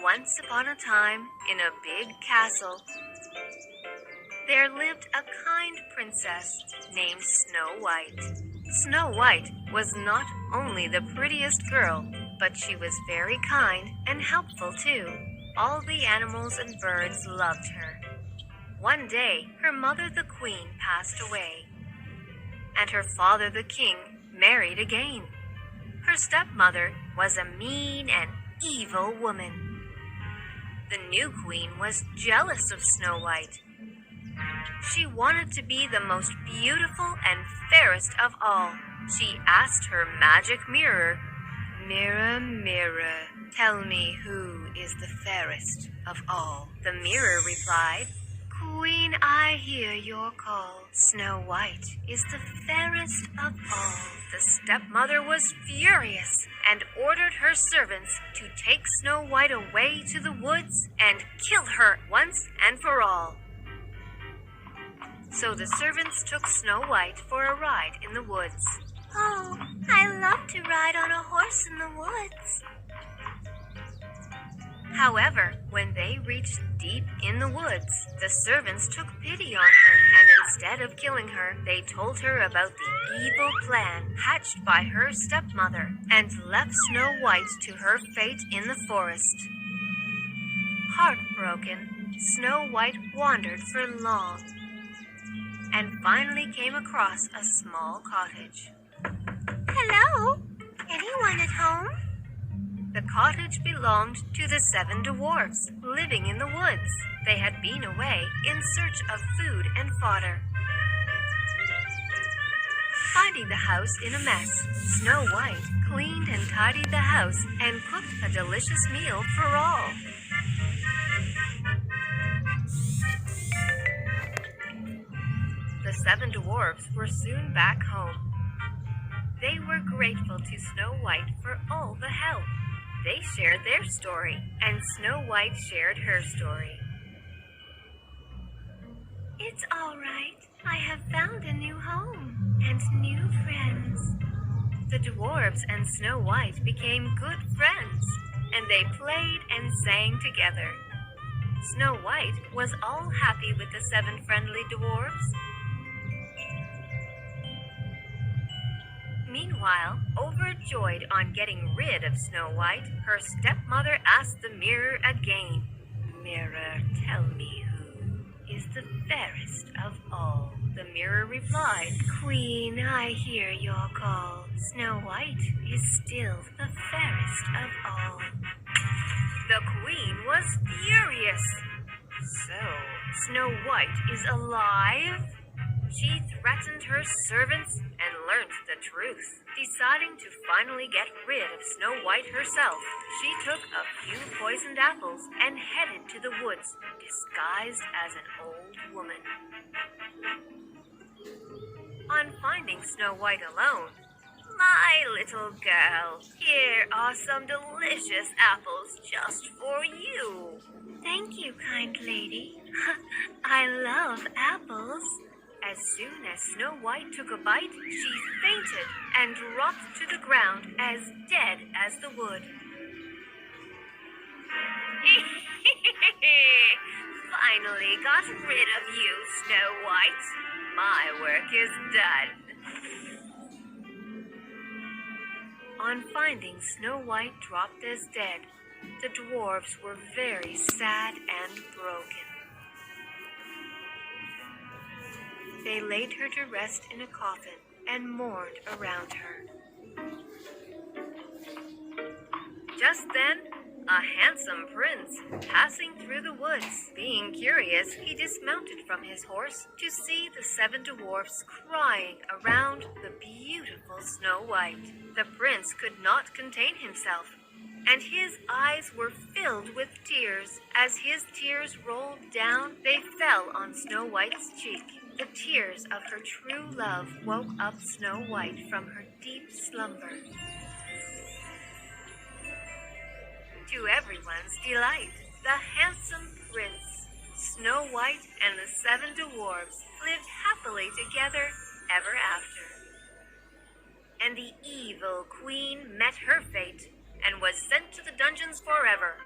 Once upon a time, in a big castle, there lived a kind princess named Snow White. Snow White was not only the prettiest girl, but she was very kind and helpful too. All the animals and birds loved her. One day, her mother the queen passed away, and her father the king married again. Her stepmother was a mean and evil woman. The new queen was jealous of Snow White. She wanted to be the most beautiful and fairest of all. She asked her magic mirror, "Mirror, mirror, tell me who is the fairest of all." The mirror replied, "Queen, I hear your call. Snow White is the fairest of all." The stepmother was furious and ordered her servants to take Snow White away to the woods and kill her once and for all. So the servants took Snow White for a ride in the woods. "Oh, I love to ride on a horse in the woods." However, when they reached deep in the woods, the servants took pity on her, and instead of killing her, they told her about the evil plan hatched by her stepmother and left Snow White to her fate in the forest. Heartbroken, Snow White wandered for long and finally came across a small cottage. "Hello? Anyone at home?" The cottage belonged to the 7 dwarfs living in the woods. They had been away in search of food and fodder. Finding the house in a mess, Snow White cleaned and tidied the house and cooked a delicious meal for all. The 7 dwarfs were soon back home. They were grateful to Snow White for all the help. They shared their story, and Snow White shared her story. "It's all right. I have found a new home and new friends." The dwarfs and Snow White became good friends, and they played and sang together. Snow White was all happy with the 7 friendly dwarfs. Meanwhile, overjoyed on getting rid of Snow White, her stepmother asked the mirror again, "Mirror, tell me who is the fairest of all." The mirror replied, "Queen, I hear your call. Snow White is still the fairest of all." The queen was furious. So, Snow White is alive? She threatened her servants and learned the truth. Deciding to finally get rid of Snow White herself, she took a few poisoned apples and headed to the woods, disguised as an old woman. On finding Snow White alone, "My little girl, here are some delicious apples just for you." "Thank you, kind lady. I love apples." As soon as Snow White took a bite, she fainted and dropped to the ground as dead as the wood. "Finally got rid of you, Snow White. My work is done." On finding Snow White dropped as dead, the dwarfs were very sad and broken. They laid her to rest in a coffin and mourned around her. Just then, a handsome prince passing through the woods. Being curious, he dismounted from his horse to see the 7 dwarfs crying around the beautiful Snow White. The prince could not contain himself, and his eyes were filled with tears. As his tears rolled down, they fell on Snow White's cheek. The tears of her true love woke up Snow White from her deep slumber. To everyone's delight, the handsome prince, Snow White, and the 7 dwarfs lived happily together ever after. And the evil queen met her fate and was sent to the dungeons forever.